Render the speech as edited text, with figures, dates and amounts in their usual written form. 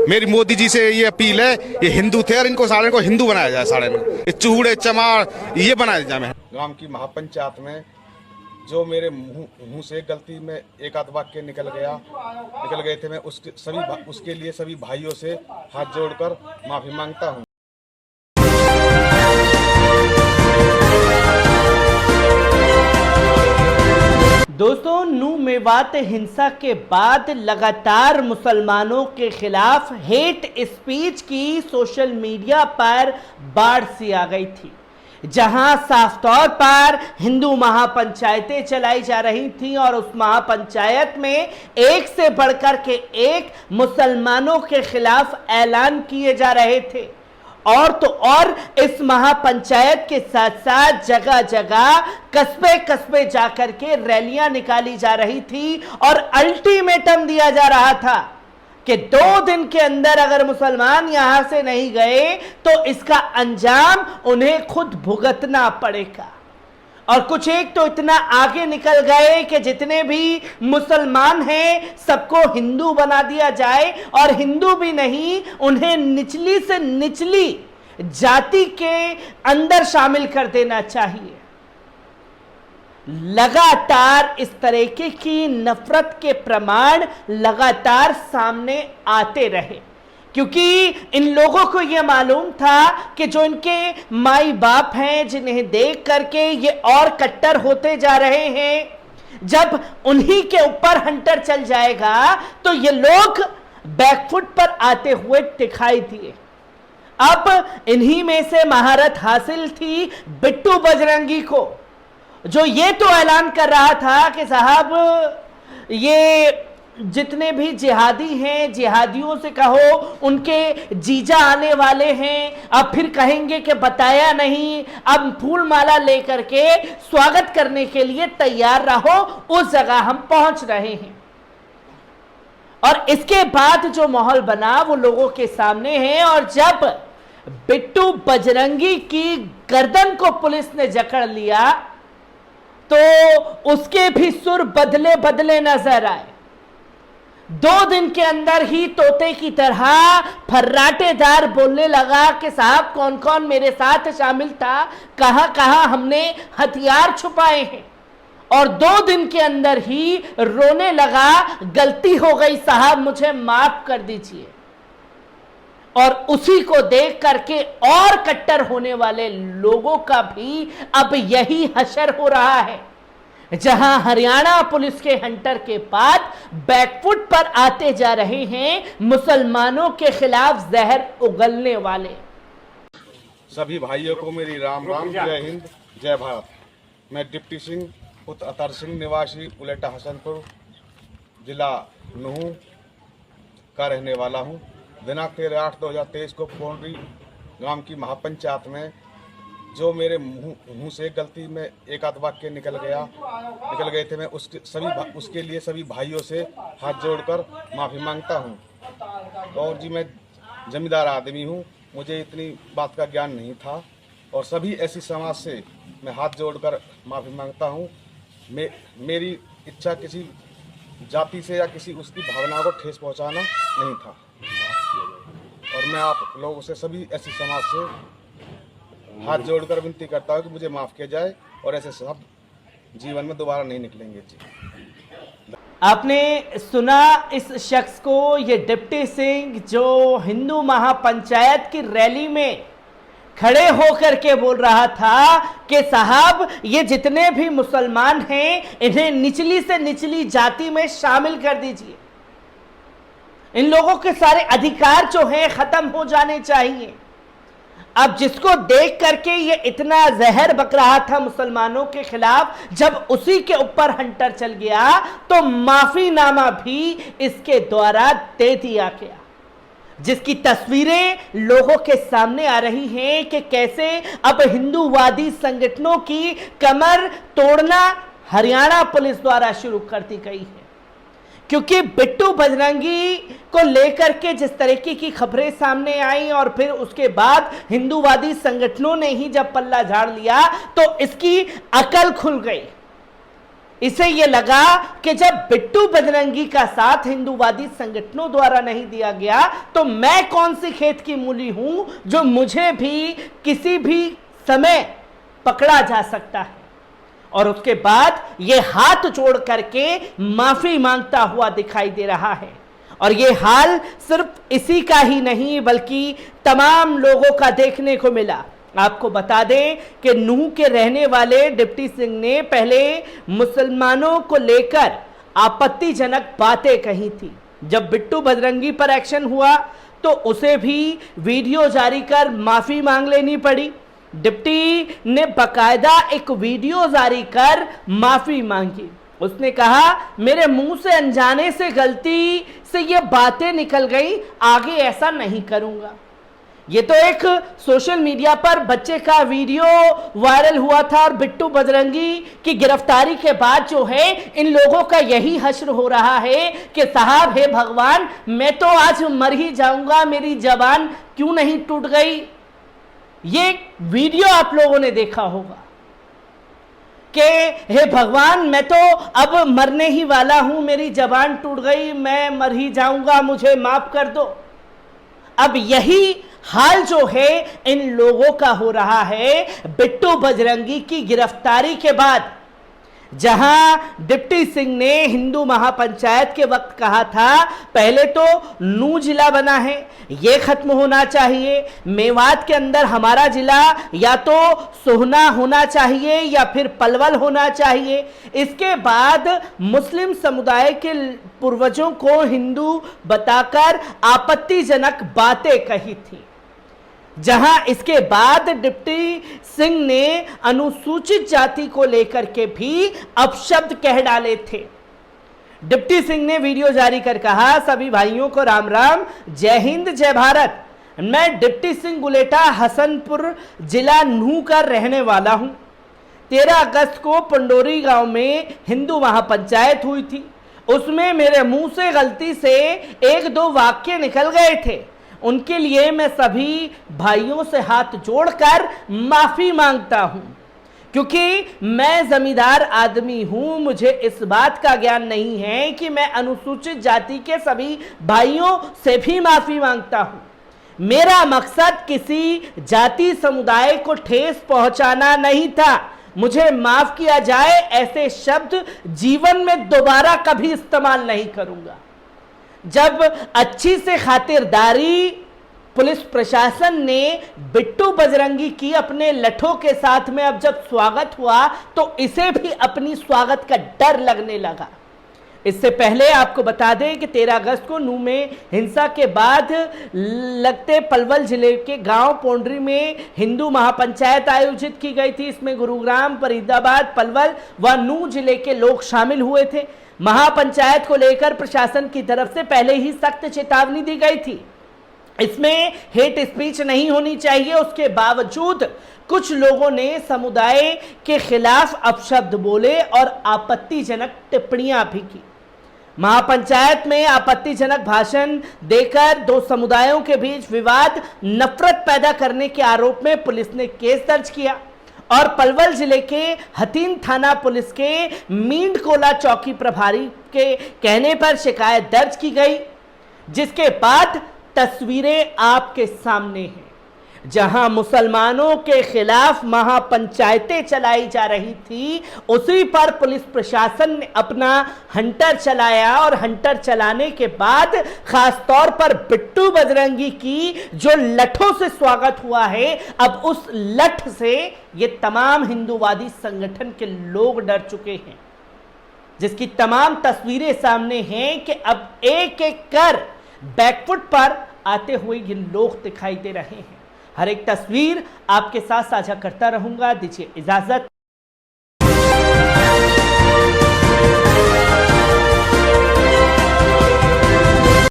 मेरी मोदी जी से ये अपील है, ये हिंदू थे और इनको सारे को हिंदू बनाया जाए, सारे में ये चूड़े चमार ये बनाया जाए। गांव की महापंचायत में जो मेरे मुंह से गलती में एक आध वाक्य निकल गए थे, मैं उसके लिए सभी भाइयों से हाथ जोड़कर माफी मांगता हूं। दोस्तों, नू मेवात हिंसा के बाद लगातार मुसलमानों के खिलाफ हेट स्पीच की सोशल मीडिया पर बाढ़ सी आ गई थी, जहां साफ तौर पर हिंदू महापंचायतें चलाई जा रही थीं और उस महापंचायत में एक से बढ़कर के एक मुसलमानों के खिलाफ ऐलान किए जा रहे थे। और तो और इस महापंचायत के साथ साथ जगह जगह कस्बे कस्बे जाकर के रैलियां निकाली जा रही थी और अल्टीमेटम दिया जा रहा था कि 2 दिन के अंदर अगर मुसलमान यहां से नहीं गए तो इसका अंजाम उन्हें खुद भुगतना पड़ेगा। और कुछ एक तो इतना आगे निकल गए कि जितने भी मुसलमान हैं सबको हिंदू बना दिया जाए, और हिंदू भी नहीं, उन्हें निचली से निचली जाति के अंदर शामिल कर देना चाहिए। लगातार इस तरीके की नफरत के प्रमाण लगातार सामने आते रहे, क्योंकि इन लोगों को यह मालूम था कि जो इनके माई बाप हैं, जिन्हें देख करके ये और कट्टर होते जा रहे हैं, जब उन्हीं के ऊपर हंटर चल जाएगा तो ये लोग बैकफुट पर आते हुए दिखाई दिए। अब इन्हीं में से महारत हासिल थी बिट्टू बजरंगी को, जो ये तो ऐलान कर रहा था कि साहब ये जितने भी जिहादी हैं, जिहादियों से कहो उनके जीजा आने वाले हैं, अब फिर कहेंगे कि बताया नहीं, अब फूल माला लेकर के स्वागत करने के लिए तैयार रहो, उस जगह हम पहुंच रहे हैं। और इसके बाद जो माहौल बना वो लोगों के सामने है। और जब बिट्टू बजरंगी की गर्दन को पुलिस ने जकड़ लिया तो उसके भी सुर बदले बदले नजर आए। 2 दिन के अंदर ही तोते की तरह फर्राटेदार बोलने लगा कि साहब कौन कौन मेरे साथ शामिल था, कहां कहां हमने हथियार छुपाए हैं। और 2 दिन के अंदर ही रोने लगा, गलती हो गई साहब, मुझे माफ कर दीजिए। और उसी को देख करके और कट्टर होने वाले लोगों का भी अब यही हशर हो रहा है, जहां हरियाणा पुलिस के हंटर के बाद बैकफुट पर आते जा रहे हैं मुसलमानों के खिलाफ जहर उगलने वाले। सभी भाइयों को मेरी राम राम, जय हिंद, जय भारत। मैं डिप्टी सिंह पुत्र अतर सिंह, निवासी उलेटा हसनपुर, जिला नूह का रहने वाला हूं। दिनांक 13/8/2023 को पोंडरी गांव की महापंचायत में जो मेरे मुंह से गलती में एक आध वाक्य निकल गए थे, मैं उसके लिए सभी भाइयों से हाथ जोड़कर माफी मांगता हूं। और जी, मैं जमींदार आदमी हूं, मुझे इतनी बात का ज्ञान नहीं था, और सभी ऐसी समाज से मैं हाथ जोड़कर माफी मांगता हूं। मेरी इच्छा किसी जाति से या किसी उसकी भावना को ठेस पहुंचाना नहीं था, और मैं आप लोगों से, सभी ऐसी समाज से हाथ जोड़कर विनती करता हूं कि मुझे माफ किया जाए, और ऐसे सब जीवन में दोबारा नहीं निकलेंगे। जी, आपने सुना इस शख्स को, ये डिप्टी सिंह जो हिंदू महापंचायत की रैली में खड़े होकर के बोल रहा था कि साहब ये जितने भी मुसलमान हैं इन्हें निचली से निचली जाति में शामिल कर दीजिए, इन लोगों के सारे अधिकार जो हैं खत्म हो जाने चाहिए। अब जिसको देख करके ये इतना जहर बक रहा था मुसलमानों के खिलाफ, जब उसी के ऊपर हंटर चल गया तो माफीनामा भी इसके द्वारा दे दिया गया, जिसकी तस्वीरें लोगों के सामने आ रही हैं कि कैसे अब हिंदूवादी संगठनों की कमर तोड़ना हरियाणा पुलिस द्वारा शुरू कर दी गई है। क्योंकि बिट्टू बजरंगी को लेकर के जिस तरीके की खबरें सामने आई और फिर उसके बाद हिंदूवादी संगठनों ने ही जब पल्ला झाड़ लिया तो इसकी अकल खुल गई। इसे ये लगा कि जब बिट्टू बजरंगी का साथ हिंदूवादी संगठनों द्वारा नहीं दिया गया तो मैं कौन सी खेत की मूली हूं जो मुझे भी किसी भी समय पकड़ा जा सकता है। और उसके बाद ये हाथ जोड़ करके माफी मांगता हुआ दिखाई दे रहा है। और ये हाल सिर्फ इसी का ही नहीं बल्कि तमाम लोगों का देखने को मिला। आपको बता दें कि नूह के रहने वाले डिप्टी सिंह ने पहले मुसलमानों को लेकर आपत्तिजनक बातें कही थी। जब बिट्टू बजरंगी पर एक्शन हुआ तो उसे भी वीडियो जारी कर माफी मांग लेनी पड़ी। डिप्टी ने बकायदा एक वीडियो जारी कर माफी मांगी। उसने कहा मेरे मुंह से अनजाने से गलती से ये बातें निकल गई, आगे ऐसा नहीं करूंगा। ये तो एक सोशल मीडिया पर बच्चे का वीडियो वायरल हुआ था और बिट्टू बजरंगी की गिरफ्तारी के बाद जो है इन लोगों का यही हश्र हो रहा है कि साहब हे भगवान मैं तो आज मर ही जाऊंगा, मेरी जबान क्यों नहीं टूट गई। ये वीडियो आप लोगों ने देखा होगा कि हे भगवान मैं तो अब मरने ही वाला हूं, मेरी जबान टूट गई, मैं मर ही जाऊंगा, मुझे माफ कर दो। अब यही हाल जो है इन लोगों का हो रहा है बिट्टू बजरंगी की गिरफ्तारी के बाद। जहां डिप्टी सिंह ने हिंदू महापंचायत के वक्त कहा था पहले तो नूह जिला बना है, यह खत्म होना चाहिए, मेवात के अंदर हमारा जिला या तो सोहना होना चाहिए या फिर पलवल होना चाहिए। इसके बाद मुस्लिम समुदाय के पूर्वजों को हिंदू बताकर आपत्तिजनक बातें कही थी। जहां इसके बाद डिप्टी सिंह ने अनुसूचित जाति को लेकर के भी अपशब्द कह डाले थे। डिप्टी सिंह ने वीडियो जारी कर कहा सभी भाइयों को राम राम, जय हिंद जय भारत। मैं डिप्टी सिंह गुलेटा हसनपुर जिला नूह का रहने वाला हूं। 13 अगस्त को पंडोरी गांव में हिंदू महापंचायत हुई थी। उसमें मेरे मुंह से गलती से 1-2 वाक्य निकल गए थे। उनके लिए मैं सभी भाइयों से हाथ जोड़कर माफी मांगता हूं, क्योंकि मैं जमींदार आदमी हूं। मुझे इस बात का ज्ञान नहीं है कि मैं अनुसूचित जाति के सभी भाइयों से भी माफी मांगता हूं। मेरा मकसद किसी जाति समुदाय को ठेस पहुंचाना नहीं था। मुझे माफ किया जाए, ऐसे शब्द जीवन में दोबारा कभी इस्तेमाल नहीं करूंगा। जब अच्छी से खातिरदारी पुलिस प्रशासन ने बिट्टू बजरंगी की अपने लठों के साथ में अब जब स्वागत हुआ तो इसे भी अपनी स्वागत का डर लगने लगा। इससे पहले आपको बता दें कि 13 अगस्त को नूह में हिंसा के बाद लगते पलवल जिले के गांव पोंडरी में हिंदू महापंचायत आयोजित की गई थी। इसमें गुरुग्राम, फरीदाबाद, पलवल व नूह जिले के लोग शामिल हुए थे। महापंचायत को लेकर प्रशासन की तरफ से पहले ही सख्त चेतावनी दी गई थी। इसमें हेट स्पीच नहीं होनी चाहिए। उसके बावजूद कुछ लोगों ने समुदाय के खिलाफ अपशब्द बोले और आपत्तिजनक टिप्पणियां भी की। महापंचायत में आपत्तिजनक भाषण देकर 2 समुदायों के बीच विवाद, नफरत पैदा करने के आरोप में पुलिस ने केस दर्ज किया और पलवल जिले के हतीन थाना पुलिस के मींडकोला चौकी प्रभारी के कहने पर शिकायत दर्ज की गई, जिसके बाद तस्वीरें आपके सामने हैं। जहां मुसलमानों के खिलाफ महापंचायतें चलाई जा रही थी, उसी पर पुलिस प्रशासन ने अपना हंटर चलाया और हंटर चलाने के बाद खास तौर पर बिट्टू बजरंगी की जो लठों से स्वागत हुआ है, अब उस लठ से ये तमाम हिंदूवादी संगठन के लोग डर चुके हैं, जिसकी तमाम तस्वीरें सामने हैं कि अब एक एक कर बैकफुट पर आते हुए ये लोग दिखाई दे रहे हैं। हर एक तस्वीर आपके साथ साझा करता रहूंगा। दीजिए इजाजत,